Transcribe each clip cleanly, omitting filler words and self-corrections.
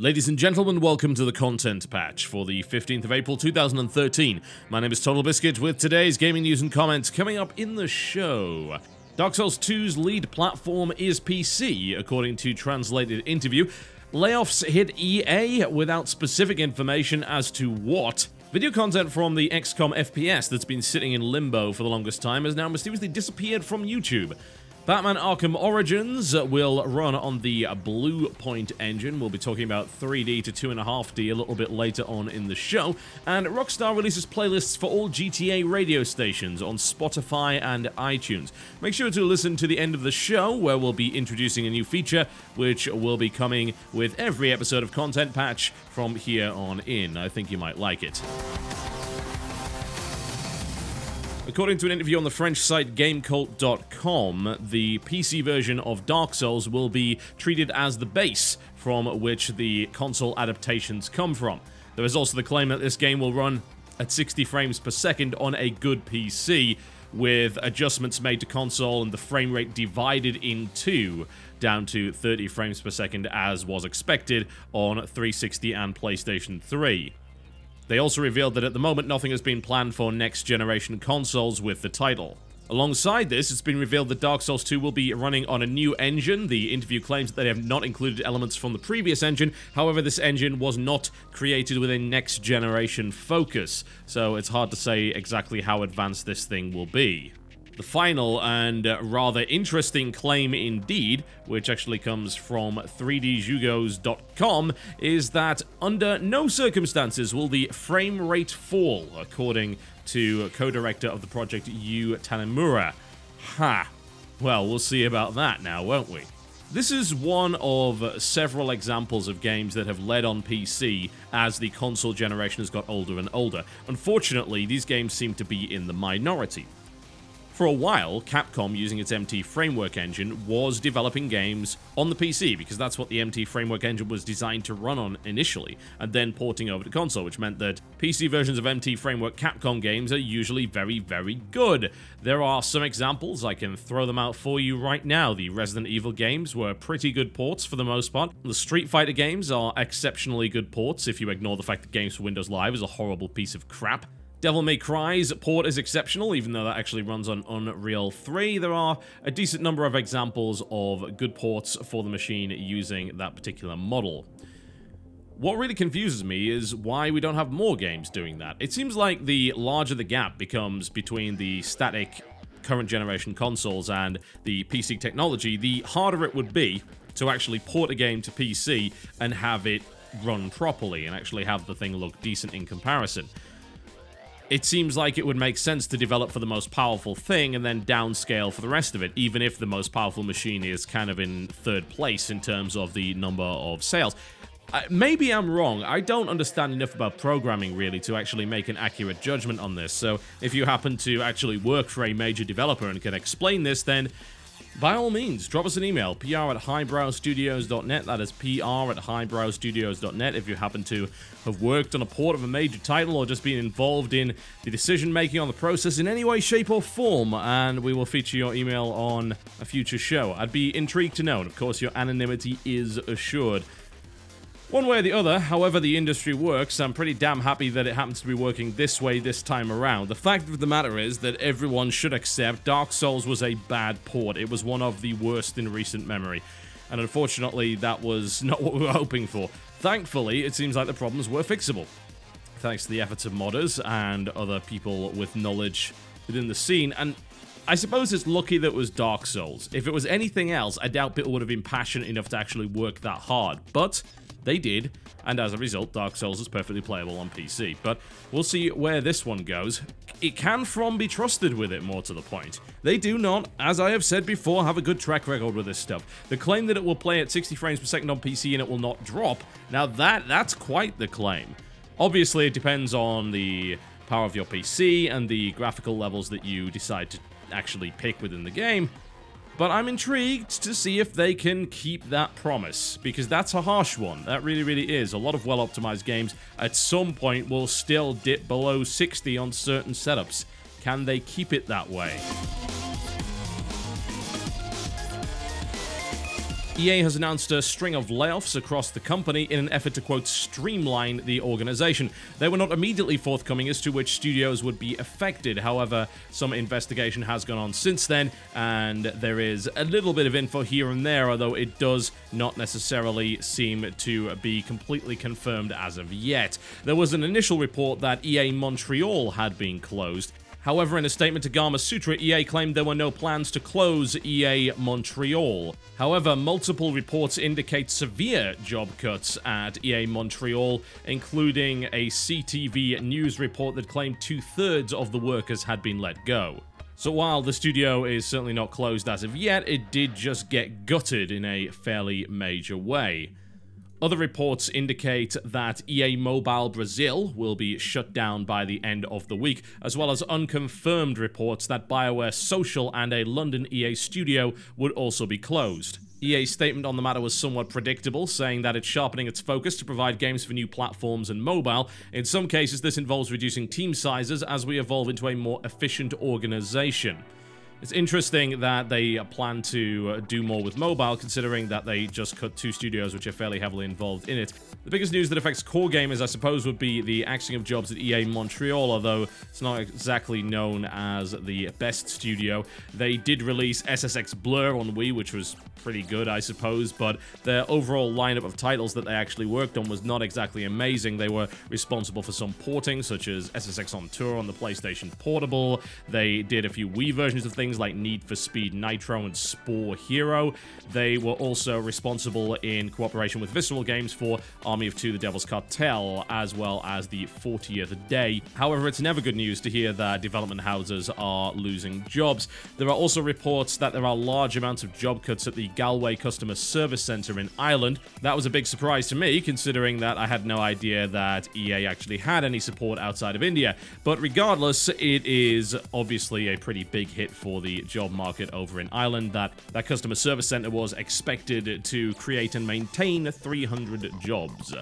Ladies and gentlemen, welcome to the content patch for the 15th of April 2013. My name is TotalBiscuit with today's gaming news and comments coming up in the show. Dark Souls 2's lead platform is PC, according to translated interview. Layoffs hit EA without specific information as to what. Video content from the XCOM FPS that's been sitting in limbo for the longest time has now mysteriously disappeared from YouTube. Batman Arkham Origins will run on the Bluepoint engine. We'll be talking about 3D to 2.5D a little bit later on in the show. And Rockstar releases playlists for all GTA radio stations on Spotify and iTunes. Make sure to listen to the end of the show, where we'll be introducing a new feature, which will be coming with every episode of Content Patch from here on in. I think you might like it. According to an interview on the French site GameCult.com, the PC version of Dark Souls will be treated as the base from which the console adaptations come from. There is also the claim that this game will run at 60 frames per second on a good PC, with adjustments made to console and the frame rate divided in two, down to 30 frames per second as was expected on 360 and PlayStation 3. They also revealed that at the moment nothing has been planned for next-generation consoles with the title. Alongside this, it's been revealed that Dark Souls 2 will be running on a new engine. The interview claims that they have not included elements from the previous engine. However, this engine was not created with a next-generation focus, so it's hard to say exactly how advanced this thing will be. The final and rather interesting claim indeed, which actually comes from 3DJugos.com, is that under no circumstances will the frame rate fall, according to co-director of the project Yu Tanemura. Ha! Well, we'll see about that now, won't we? This is one of several examples of games that have led on PC as the console generation has got older and older. Unfortunately, these games seem to be in the minority. For a while, Capcom, using its MT Framework engine, was developing games on the PC, because that's what the MT Framework engine was designed to run on initially, and then porting over to console, which meant that PC versions of MT Framework Capcom games are usually very, very good. There are some examples, I can throw them out for you right now. The Resident Evil games were pretty good ports for the most part. The Street Fighter games are exceptionally good ports, if you ignore the fact that Games for Windows Live is a horrible piece of crap. Devil May Cry's port is exceptional, even though that actually runs on Unreal 3. There are a decent number of examples of good ports for the machine using that particular model. What really confuses me is why we don't have more games doing that. It seems like the larger the gap becomes between the static current generation consoles and the PC technology, the harder it would be to actually port a game to PC and have it run properly and actually have the thing look decent in comparison. It seems like it would make sense to develop for the most powerful thing and then downscale for the rest of it, even if the most powerful machine is kind of in third place in terms of the number of sales. Maybe I'm wrong. I don't understand enough about programming, really, to actually make an accurate judgment on this. So if you happen to actually work for a major developer and can explain this, then by all means, drop us an email, pr@highbrowstudios.net. That is pr@highbrowstudios.net. If you happen to have worked on a port of a major title or just been involved in the decision-making on the process in any way, shape, or form, and we will feature your email on a future show. I'd be intrigued to know, and of course your anonymity is assured. One way or the other, however the industry works, I'm pretty damn happy that it happens to be working this way this time around. The fact of the matter is that everyone should accept Dark Souls was a bad port. It was one of the worst in recent memory. And unfortunately, that was not what we were hoping for. Thankfully, it seems like the problems were fixable, thanks to the efforts of modders and other people with knowledge within the scene. And I suppose it's lucky that it was Dark Souls. If it was anything else, I doubt people would have been passionate enough to actually work that hard. But they did, and as a result, Dark Souls is perfectly playable on PC. But we'll see where this one goes. It can From be trusted with it, more to the point. They do not, as I have said before, have a good track record with this stuff. The claim that it will play at 60 frames per second on PC and it will not drop, now that's quite the claim. Obviously, it depends on the power of your PC and the graphical levels that you decide to actually pick within the game. But I'm intrigued to see if they can keep that promise, because that's a harsh one. That really, really is. A lot of well-optimized games at some point will still dip below 60 on certain setups. Can they keep it that way? EA has announced a string of layoffs across the company in an effort to, quote, streamline the organization. They were not immediately forthcoming as to which studios would be affected. However, some investigation has gone on since then, and there is a little bit of info here and there, although it does not necessarily seem to be completely confirmed as of yet. There was an initial report that EA Montreal had been closed. However, in a statement to Gamma Sutra, EA claimed there were no plans to close EA Montreal. However, multiple reports indicate severe job cuts at EA Montreal, including a CTV news report that claimed 2/3 of the workers had been let go. So while the studio is certainly not closed as of yet, it did just get gutted in a fairly major way. Other reports indicate that EA Mobile Brazil will be shut down by the end of the week, as well as unconfirmed reports that BioWare Social and a London EA studio would also be closed. EA's statement on the matter was somewhat predictable, saying that it's sharpening its focus to provide games for new platforms and mobile. In some cases, this involves reducing team sizes as we evolve into a more efficient organization. It's interesting that they plan to do more with mobile, considering that they just cut 2 studios which are fairly heavily involved in it. The biggest news that affects core gamers, I suppose, would be the axing of jobs at EA Montreal, although it's not exactly known as the best studio. They did release SSX Blur on Wii, which was pretty good, I suppose, but their overall lineup of titles that they actually worked on was not exactly amazing. They were responsible for some porting, such as SSX on Tour on the PlayStation Portable. They did a few Wii versions of things like Need for Speed Nitro and Spore Hero. They were also responsible in cooperation with Visceral Games for Army of Two: The Devil's Cartel, as well as the 40th Day. However, it's never good news to hear that development houses are losing jobs. There are also reports that there are large amounts of job cuts at the Galway Customer Service Centre in Ireland. That was a big surprise to me, considering that I had no idea that EA actually had any support outside of India. But regardless, it is obviously a pretty big hit for the job market over in Ireland. That customer service centre was expected to create and maintain 300 jobs.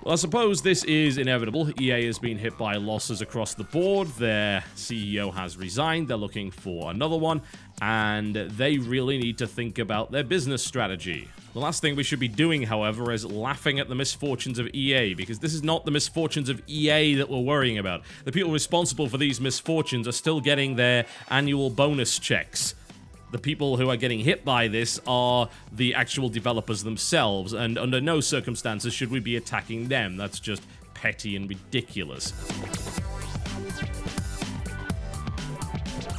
Well, I suppose this is inevitable. EA has been hit by losses across the board. Their CEO has resigned. They're looking for another one, and they really need to think about their business strategy. The last thing we should be doing, however, is laughing at the misfortunes of EA, because this is not the misfortunes of EA that we're worrying about. The people responsible for these misfortunes are still getting their annual bonus checks. The people who are getting hit by this are the actual developers themselves, and under no circumstances should we be attacking them. That's just petty and ridiculous.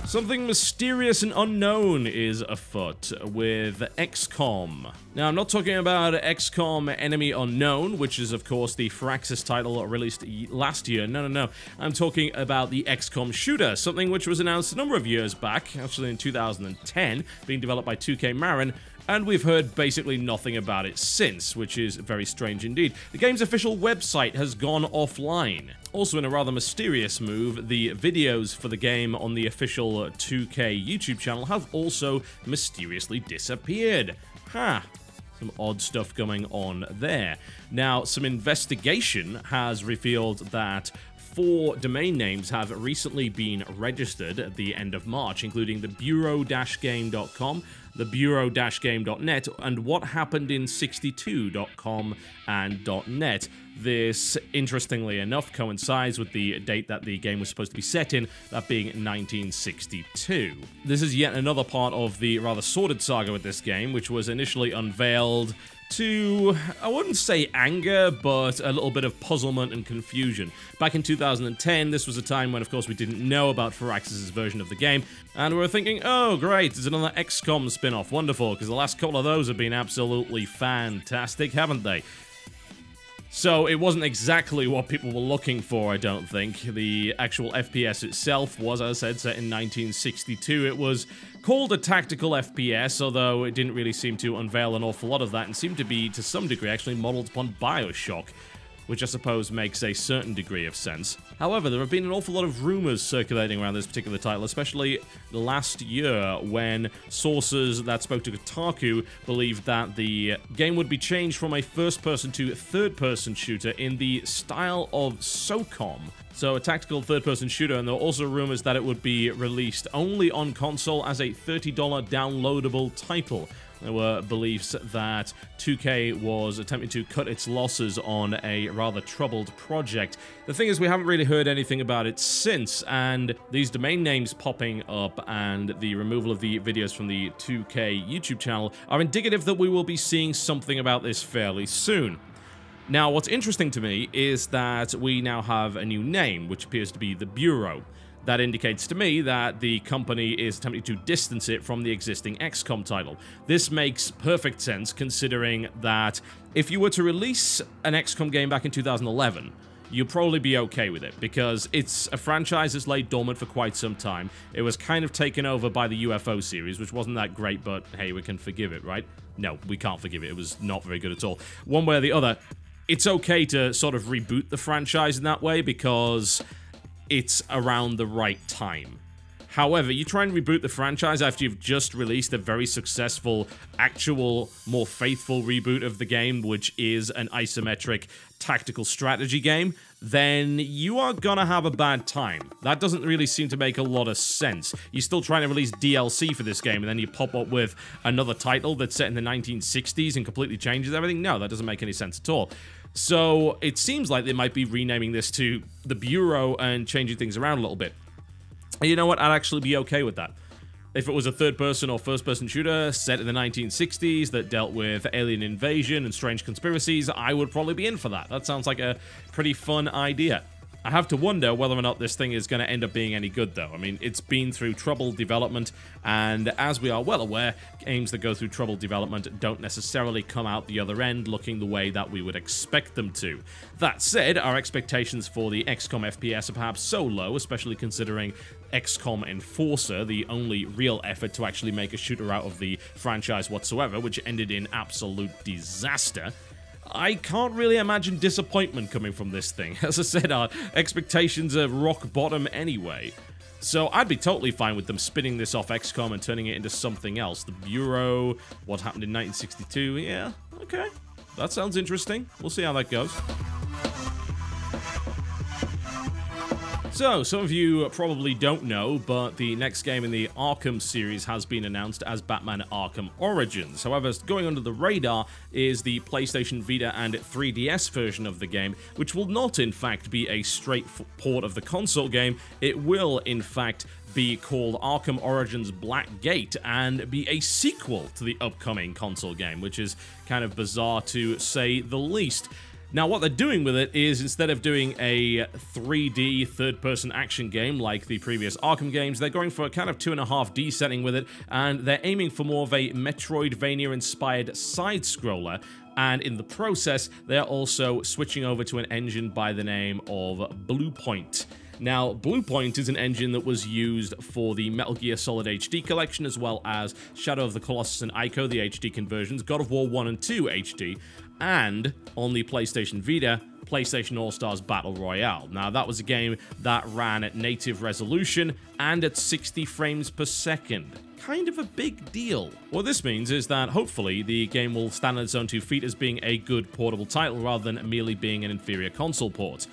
Something mysterious and unknown is afoot with XCOM. Now, I'm not talking about XCOM Enemy Unknown, which is, of course, the Firaxis title released last year. No. I'm talking about the XCOM shooter, something which was announced a number of years back, actually in 2010, being developed by 2K Marin, and we've heard basically nothing about it since, which is very strange indeed. The game's official website has gone offline. Also, in a rather mysterious move, the videos for the game on the official 2K YouTube channel have also mysteriously disappeared. Some odd stuff going on there. Now, some investigation has revealed that 4 domain names have recently been registered at the end of March, including the bureau-game.com, the bureau-game.net, and whathappenedin62.com and .net. This, interestingly enough, coincides with the date that the game was supposed to be set in, that being 1962. This is yet another part of the rather sordid saga with this game, which was initially unveiled to, I wouldn't say anger, but a little bit of puzzlement and confusion. Back in 2010, this was a time when, of course, we didn't know about Firaxis' version of the game, and we were thinking, oh, great, it's another XCOM spin-off, wonderful, because the last couple of those have been absolutely fantastic, haven't they? So it wasn't exactly what people were looking for, I don't think. The actual FPS itself was, as I said, set in 1962. It was called a tactical FPS, although it didn't really seem to unveil an awful lot of that, and seemed to be, to some degree, actually modeled upon BioShock, which I suppose makes a certain degree of sense. However, there have been an awful lot of rumors circulating around this particular title, especially last year when sources that spoke to Kotaku believed that the game would be changed from a first-person to third-person shooter in the style of XCOM. So a tactical third-person shooter, and there were also rumors that it would be released only on console as a $30 downloadable title. There were beliefs that 2K was attempting to cut its losses on a rather troubled project. The thing is, we haven't really heard anything about it since, and these domain names popping up and the removal of the videos from the 2K YouTube channel are indicative that we will be seeing something about this fairly soon. Now, what's interesting to me is that we now have a new name, which appears to be the Bureau. That indicates to me that the company is attempting to distance it from the existing XCOM title. This makes perfect sense, considering that if you were to release an XCOM game back in 2011, you'd probably be okay with it, because it's a franchise that's laid dormant for quite some time. It was kind of taken over by the UFO series, which wasn't that great, but hey, we can forgive it, right? No, we can't forgive it. It was not very good at all. One way or the other, it's okay to sort of reboot the franchise in that way, because it's around the right time. However, you try and reboot the franchise after you've just released a very successful, actual, more faithful reboot of the game, which is an isometric tactical strategy game, then you are gonna have a bad time. That doesn't really seem to make a lot of sense. You're still trying to release DLC for this game, and then you pop up with another title that's set in the 1960s and completely changes everything? No, that doesn't make any sense at all. So it seems like they might be renaming this to the Bureau and changing things around a little bit. And you know what? I'd actually be okay with that. If it was a third-person or first-person shooter set in the 1960s that dealt with alien invasion and strange conspiracies, I would probably be in for that. That sounds like a pretty fun idea. I have to wonder whether or not this thing is going to end up being any good, though. I mean, it's been through troubled development, and as we are well aware, games that go through troubled development don't necessarily come out the other end looking the way that we would expect them to. That said, our expectations for the XCOM FPS are perhaps so low, especially considering XCOM Enforcer, the only real effort to actually make a shooter out of the franchise whatsoever, which ended in absolute disaster. I can't really imagine disappointment coming from this thing. As I said, our expectations are rock bottom anyway. So I'd be totally fine with them spinning this off XCOM and turning it into something else. The Bureau, what happened in 1962, yeah, okay. That sounds interesting. We'll see how that goes. So, some of you probably don't know, but the next game in the Arkham series has been announced as Batman Arkham Origins. However, going under the radar is the PlayStation Vita and 3DS version of the game, which will not, in fact, be a straight port of the console game. It will, in fact, be called Arkham Origins Blackgate and be a sequel to the upcoming console game, which is kind of bizarre to say the least. Now, what they're doing with it is, instead of doing a 3D third-person action game like the previous Arkham games, they're going for a kind of 2.5D setting with it, and they're aiming for more of a Metroidvania-inspired side-scroller, and in the process, they're also switching over to an engine by the name of Bluepoint. Now, Bluepoint is an engine that was used for the Metal Gear Solid HD collection, as well as Shadow of the Colossus and Ico, the HD conversions, God of War 1 and 2 HD, and on the PlayStation Vita, PlayStation All-Stars Battle Royale. Now, that was a game that ran at native resolution and at 60 frames per second. Kind of a big deal. What this means is that, hopefully, the game will stand on its own 2 feet as being a good portable title rather than merely being an inferior console port.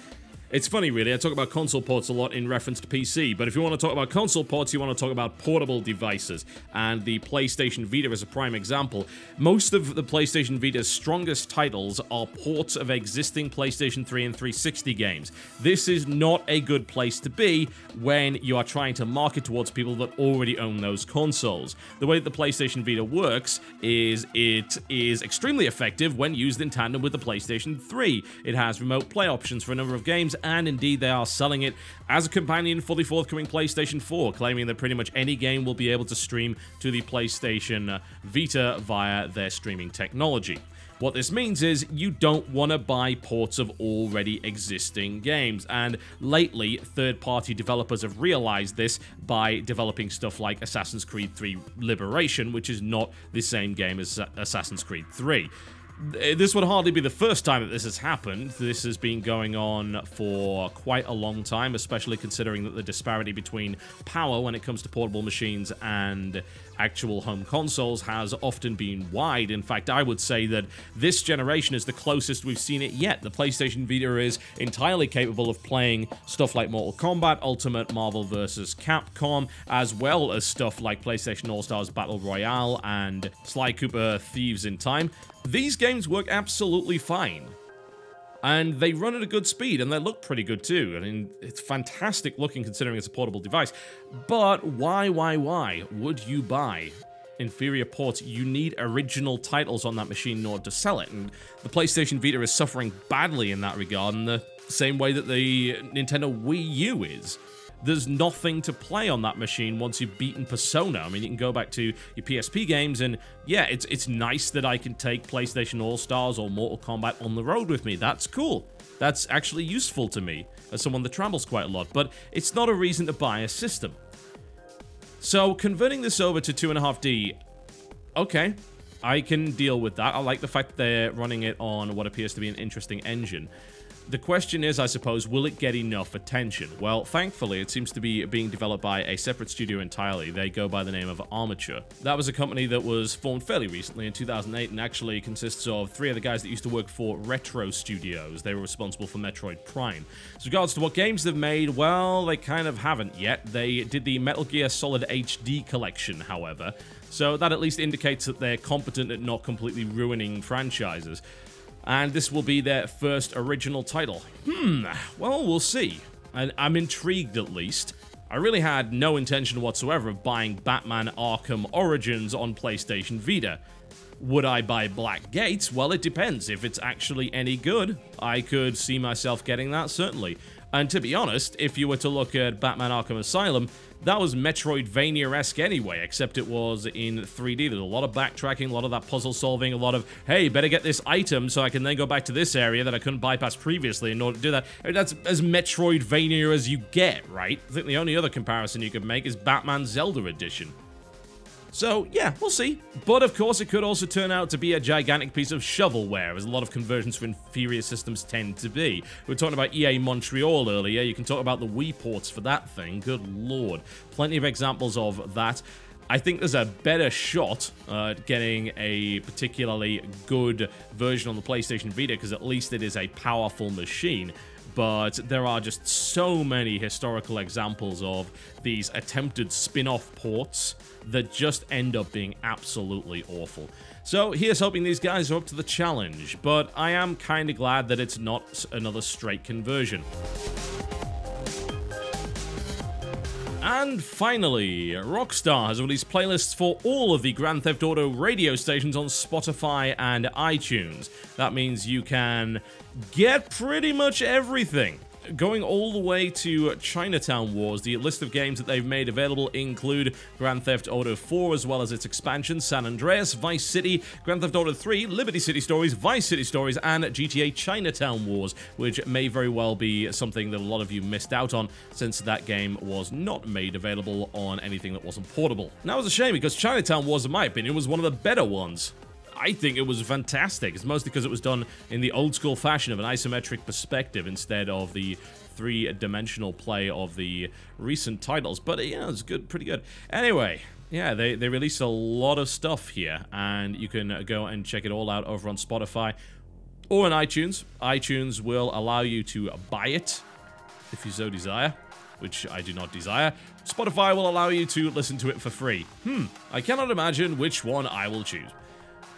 It's funny, really, I talk about console ports a lot in reference to PC, but if you want to talk about console ports, you want to talk about portable devices, and the PlayStation Vita is a prime example. Most of the PlayStation Vita's strongest titles are ports of existing PlayStation 3 and 360 games. This is not a good place to be when you are trying to market towards people that already own those consoles. The way that the PlayStation Vita works is it is extremely effective when used in tandem with the PlayStation 3. It has remote play options for a number of games, and indeed they are selling it as a companion for the forthcoming PlayStation 4, claiming that pretty much any game will be able to stream to the PlayStation Vita via their streaming technology. What this means is you don't want to buy ports of already existing games, and lately third-party developers have realized this by developing stuff like Assassin's Creed 3 Liberation, which is not the same game as Assassin's Creed 3. This would hardly be the first time that this has happened. This has been going on for quite a long time, especially considering that the disparity between power when it comes to portable machines and actual home consoles has often been wide. In fact, I would say that this generation is the closest we've seen it yet. The PlayStation Vita is entirely capable of playing stuff like Mortal Kombat, Ultimate Marvel vs. Capcom, as well as stuff like PlayStation All-Stars Battle Royale and Sly Cooper Thieves in Time. These games work absolutely fine. And they run at a good speed, and they look pretty good too. I mean, it's fantastic looking considering it's a portable device. But why would you buy inferior ports? You need original titles on that machine in order to sell it, and the PlayStation Vita is suffering badly in that regard in the same way that the Nintendo Wii U is. There's nothing to play on that machine once you've beaten Persona. I mean, you can go back to your PSP games, and yeah, it's nice that I can take PlayStation All-Stars or Mortal Kombat on the road with me. That's cool. That's actually useful to me as someone that travels quite a lot, but it's not a reason to buy a system. So, converting this over to 2.5D, okay, I can deal with that. I like the fact that they're running it on what appears to be an interesting engine. The question is, I suppose, will it get enough attention? Well, thankfully, it seems to be being developed by a separate studio entirely. They go by the name of Armature. That was a company that was formed fairly recently in 2008 and actually consists of 3 of the guys that used to work for Retro Studios. They were responsible for Metroid Prime. As regards to what games they've made, well, they kind of haven't yet. They did the Metal Gear Solid HD collection, however, so that at least indicates that they're competent at not completely ruining franchises. And this will be their first original title. Well, we'll see. And I'm intrigued, at least. I really had no intention whatsoever of buying Batman Arkham Origins on PlayStation Vita. Would I buy Blackgate? Well, it depends. If it's actually any good, I could see myself getting that, certainly. And to be honest, if you were to look at Batman Arkham Asylum, that was Metroidvania-esque anyway, except it was in 3D. There's a lot of backtracking, a lot of that puzzle solving, a lot of, hey, better get this item so I can then go back to this area that I couldn't bypass previously in order to do that. I mean, that's as Metroidvania as you get, right? I think the only other comparison you could make is Batman Zelda Edition. So, yeah, we'll see. But, of course, it could also turn out to be a gigantic piece of shovelware, as a lot of conversions for inferior systems tend to be. We were talking about EA Montreal earlier. You can talk about the Wii ports for that thing. Good lord. Plenty of examples of that. I think there's a better shot at getting a particularly good version on the PlayStation Vita, because at least it is a powerful machine. But there are just so many historical examples of these attempted spin-off ports that just end up being absolutely awful. So here's hoping these guys are up to the challenge, but I am kind of glad that it's not another straight conversion. And finally, Rockstar has released playlists for all of the Grand Theft Auto radio stations on Spotify and iTunes. That means you can get pretty much everything. Going all the way to Chinatown Wars, the list of games that they've made available include Grand Theft Auto 4 as well as its expansion, San Andreas, Vice City, Grand Theft Auto 3, Liberty City Stories, Vice City Stories, and GTA Chinatown Wars, which may very well be something that a lot of you missed out on since that game was not made available on anything that wasn't portable. Now, it's a shame because Chinatown Wars, in my opinion, was one of the better ones. I think it was fantastic. It's mostly because it was done in the old school fashion of an isometric perspective instead of the three-dimensional play of the recent titles. But yeah, it's good, pretty good. Anyway, yeah, they released a lot of stuff here, and you can go and check it all out over on Spotify or on iTunes. iTunes will allow you to buy it if you so desire, which I do not desire. Spotify will allow you to listen to it for free. I cannot imagine which one I will choose.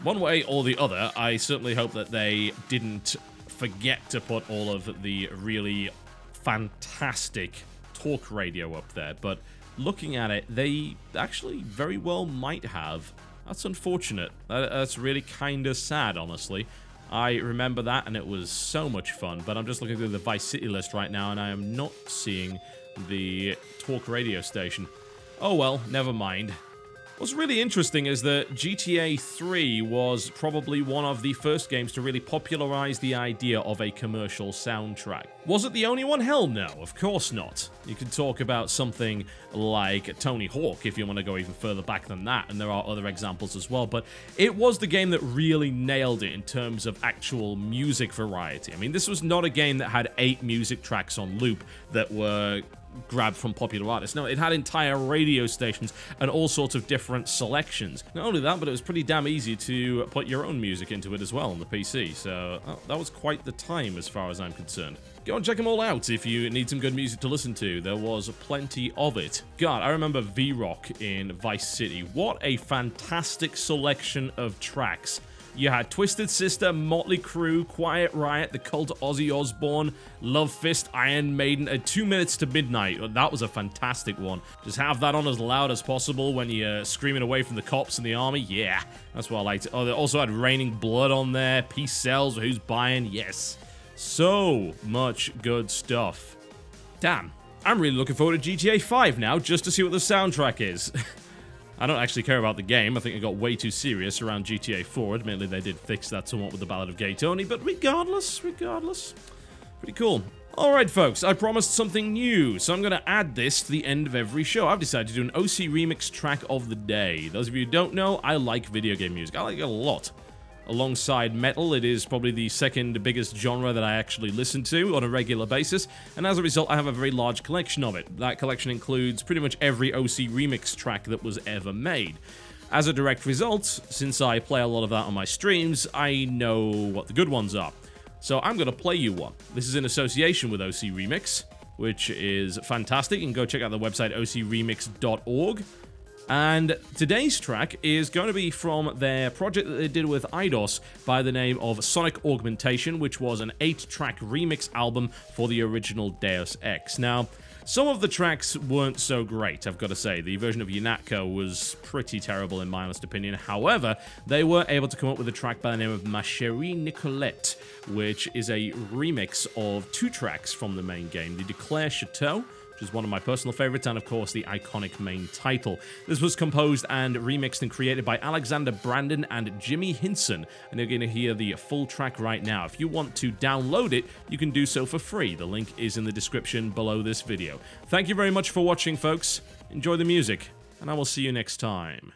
One way or the other, I certainly hope that they didn't forget to put all of the really fantastic talk radio up there, but looking at it, they actually very well might have. That's unfortunate. That's really kind of sad, honestly. I remember that, and it was so much fun, but I'm just looking through the Vice City list right now, and I am not seeing the talk radio station. Oh well, never mind. What's really interesting is that GTA 3 was probably one of the first games to really popularize the idea of a commercial soundtrack. Was it the only one? Hell no, of course not. You can talk about something like Tony Hawk if you want to go even further back than that, and there are other examples as well, but it was the game that really nailed it in terms of actual music variety. I mean, this was not a game that had 8 music tracks on loop that were grabbed from popular artists. No, it had entire radio stations and all sorts of different selections. Not only that, but it was pretty damn easy to put your own music into it as well on the PC, so that was quite the time as far as I'm concerned. Go and check them all out if you need some good music to listen to. There was plenty of it. God, I remember V-Rock in Vice City. What a fantastic selection of tracks. You had Twisted Sister, Motley Crue, Quiet Riot, The Cult of Ozzy Osbourne, Love Fist, Iron Maiden, 2 Minutes to Midnight. That was a fantastic one. Just have that on as loud as possible when you're screaming away from the cops and the army. Yeah, that's what I liked. Oh, they also had Raining Blood on there, Peace Sells, Who's Buying? Yes. So much good stuff. Damn, I'm really looking forward to GTA 5 now, just to see what the soundtrack is. I don't actually care about the game. I think it got way too serious around GTA 4. Admittedly, they did fix that somewhat with the Ballad of Gay Tony, but regardless, pretty cool. Alright folks, I promised something new, so I'm going to add this to the end of every show. I've decided to do an OC Remix track of the day. Those of you who don't know, I like video game music. I like it a lot. Alongside metal, it is probably the second biggest genre that I actually listen to on a regular basis, and as a result, I have a very large collection of it. That collection includes pretty much every OC Remix track that was ever made. As a direct result, since I play a lot of that on my streams, I know what the good ones are. So I'm going to play you one. This is in association with OC Remix, which is fantastic. You can go check out the website ocremix.org. And today's track is going to be from their project that they did with Eidos by the name of Sonic Augmentation, which was an 8-track remix album for the original Deus Ex. Now, some of the tracks weren't so great, I've got to say. The version of Yunatko was pretty terrible in my honest opinion. However, they were able to come up with a track by the name of Ma Chérie Nicolette, which is a remix of 2 tracks from the main game, the Declare Chateau, which is one of my personal favorites, and of course the iconic main title. This was composed and remixed and created by Alexander Brandon and Jimmy Hinson, and you're going to hear the full track right now. If you want to download it, you can do so for free. The link is in the description below this video. Thank you very much for watching, folks. Enjoy the music, and I will see you next time.